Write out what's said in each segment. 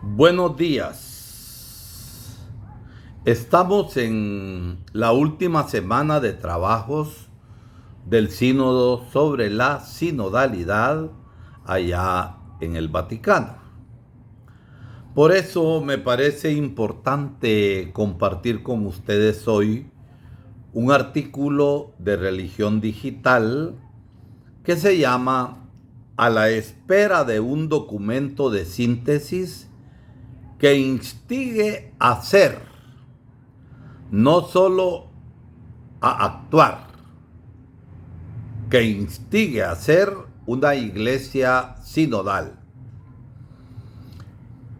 Buenos días. Estamos en la última semana de trabajos del sínodo sobre la sinodalidad allá en el Vaticano. Por eso me parece importante compartir con ustedes hoy un artículo de Religión Digital que se llama A la espera de un documento de síntesis que instigue a ser, no solo a actuar, que instigue a ser una iglesia sinodal.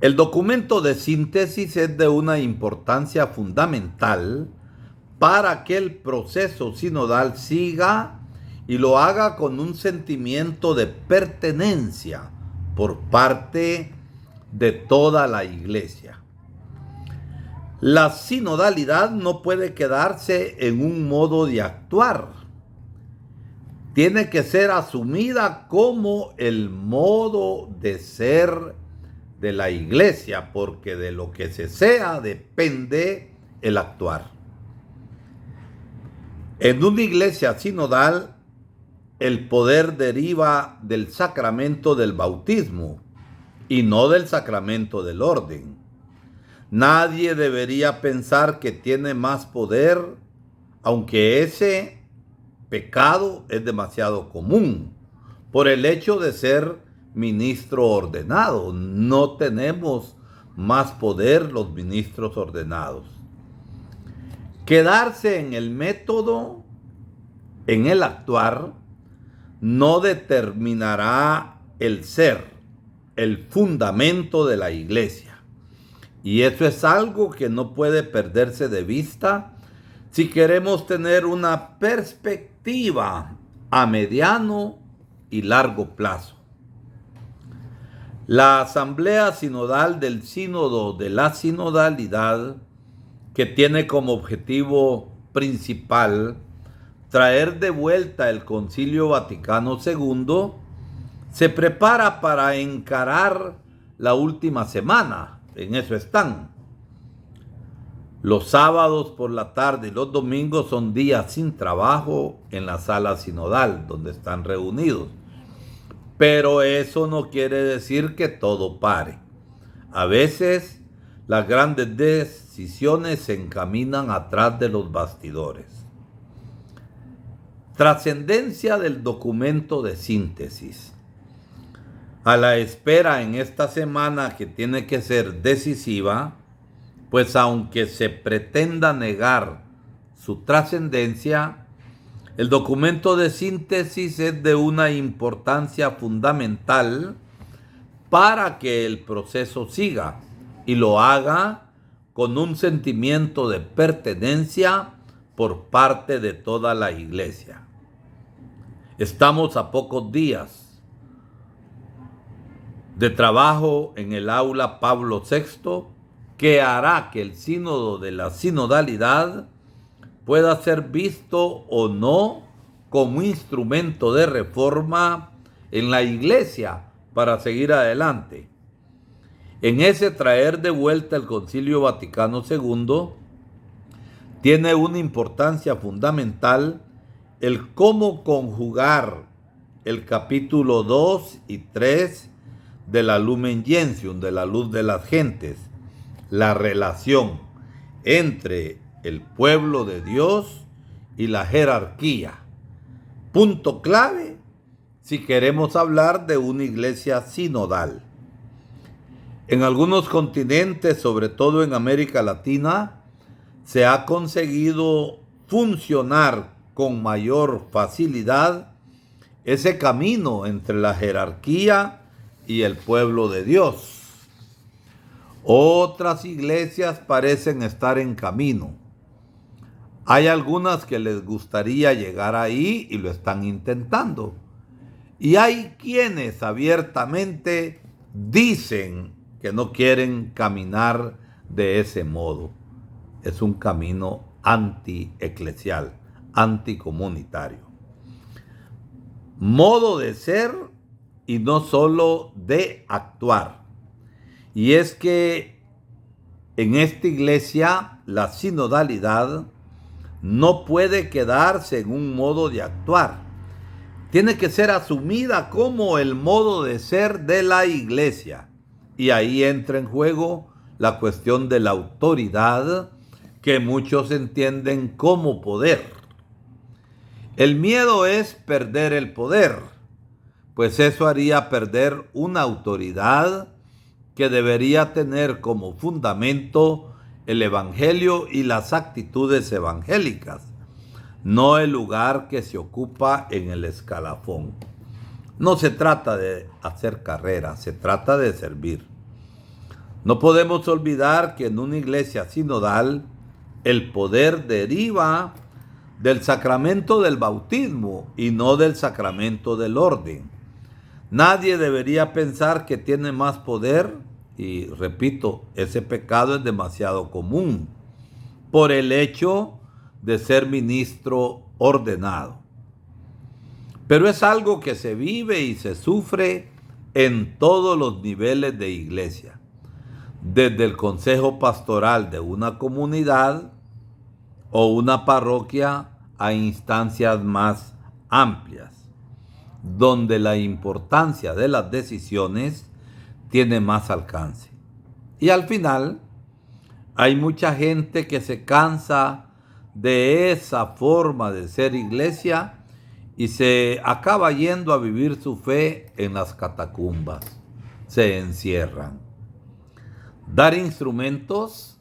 El documento de síntesis es de una importancia fundamental para que el proceso sinodal siga y lo haga con un sentimiento de pertenencia por parte de toda la iglesia. La sinodalidad no puede quedarse en un modo de actuar. Tiene que ser asumida como el modo de ser de la iglesia, porque de lo que se sea depende el actuar. En una iglesia sinodal, el poder deriva del sacramento del bautismo y no del sacramento del orden. Nadie debería pensar que tiene más poder, aunque ese pecado es demasiado común, por el hecho de ser ministro ordenado. No tenemos más poder los ministros ordenados. Quedarse en el método, en el actuar, no determinará el ser, el fundamento de la iglesia. Y eso es algo que no puede perderse de vista si queremos tener una perspectiva a mediano y largo plazo. La Asamblea Sinodal del Sínodo de la Sinodalidad, que tiene como objetivo principal traer de vuelta el Concilio Vaticano II, se prepara para encarar la última semana. En eso están. Los sábados por la tarde y los domingos son días sin trabajo en la sala sinodal, donde están reunidos. Pero eso no quiere decir que todo pare. A veces las grandes decisiones se encaminan atrás de los bastidores. Trascendencia del documento de síntesis. A la espera en esta semana, que tiene que ser decisiva, pues aunque se pretenda negar su trascendencia, el documento de síntesis es de una importancia fundamental para que el proceso siga y lo haga con un sentimiento de pertenencia por parte de toda la iglesia. Estamos a pocos días de trabajo en el aula Pablo VI, que hará que el sínodo de la sinodalidad pueda ser visto o no como instrumento de reforma en la iglesia para seguir adelante. En ese traer de vuelta el Concilio Vaticano II tiene una importancia fundamental el cómo conjugar el capítulo 2 y 3 de la Lumen Gentium, de la luz de las gentes, la relación entre el pueblo de Dios y la jerarquía. Punto clave si queremos hablar de una iglesia sinodal. En algunos continentes, sobre todo en América Latina, se ha conseguido funcionar con mayor facilidad ese camino entre la jerarquía y el pueblo de Dios. Otras iglesias parecen estar en camino. Hay algunas que les gustaría llegar ahí y lo están intentando. Y hay quienes abiertamente dicen que no quieren caminar de ese modo. Es un camino anti-eclesial, anticomunitario. Modo de ser y no solo de actuar. Y es que en esta iglesia la sinodalidad no puede quedarse en un modo de actuar. Tiene que ser asumida como el modo de ser de la iglesia. Y ahí entra en juego la cuestión de la autoridad, que muchos entienden como poder. El miedo es perder el poder, pues eso haría perder una autoridad que debería tener como fundamento el evangelio y las actitudes evangélicas, no el lugar que se ocupa en el escalafón. No se trata de hacer carrera, se trata de servir. No podemos olvidar que en una iglesia sinodal el poder deriva del sacramento del bautismo y no del sacramento del orden. Nadie debería pensar que tiene más poder, y repito, ese pecado es demasiado común, por el hecho de ser ministro ordenado. Pero es algo que se vive y se sufre en todos los niveles de iglesia, desde el consejo pastoral de una comunidad o una parroquia a instancias más amplias, donde la importancia de las decisiones tiene más alcance. Y al final, hay mucha gente que se cansa de esa forma de ser iglesia y se acaba yendo a vivir su fe en las catacumbas. Se encierran. Dar instrumentos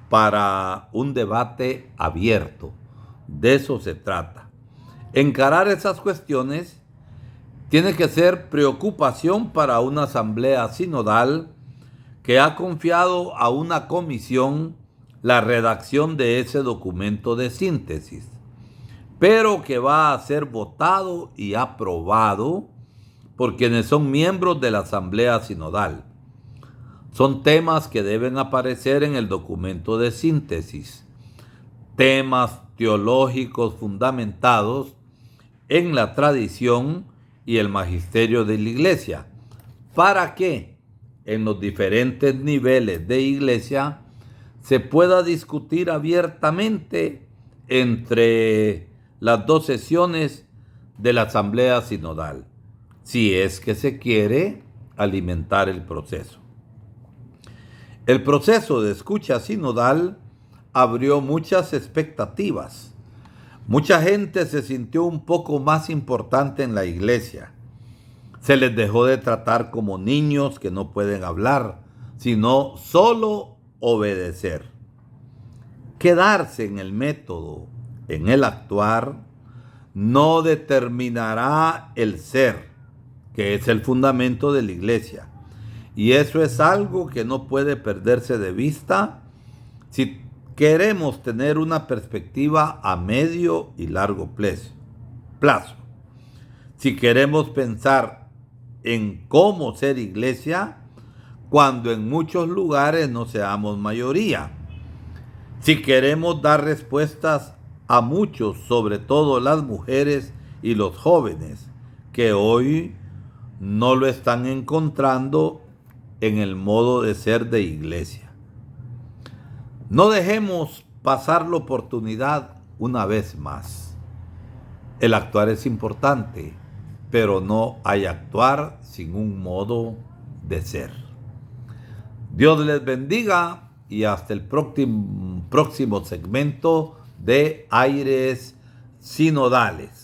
para un debate abierto. De eso se trata. Encarar esas cuestiones tiene que ser preocupación para una asamblea sinodal que ha confiado a una comisión la redacción de ese documento de síntesis, pero que va a ser votado y aprobado por quienes son miembros de la asamblea sinodal. Son temas que deben aparecer en el documento de síntesis, temas teológicos fundamentados en la tradición y el magisterio de la iglesia, para que en los diferentes niveles de iglesia se pueda discutir abiertamente entre las dos sesiones de la asamblea sinodal, si es que se quiere alimentar el proceso. El proceso de escucha sinodal abrió muchas expectativas. Mucha gente se sintió un poco más importante en la iglesia. Se les dejó de tratar como niños que no pueden hablar, sino solo obedecer. Quedarse en el método, en el actuar, no determinará el ser, que es el fundamento de la iglesia. Y eso es algo que no puede perderse de vista si queremos tener una perspectiva a medio y largo plazo. Si queremos pensar en cómo ser iglesia cuando en muchos lugares no seamos mayoría. Si queremos dar respuestas a muchos, sobre todo las mujeres y los jóvenes, que hoy no lo están encontrando en el modo de ser de iglesia. No dejemos pasar la oportunidad una vez más. El actuar es importante, pero no hay actuar sin un modo de ser. Dios les bendiga y hasta el próximo segmento de Aires Sinodales.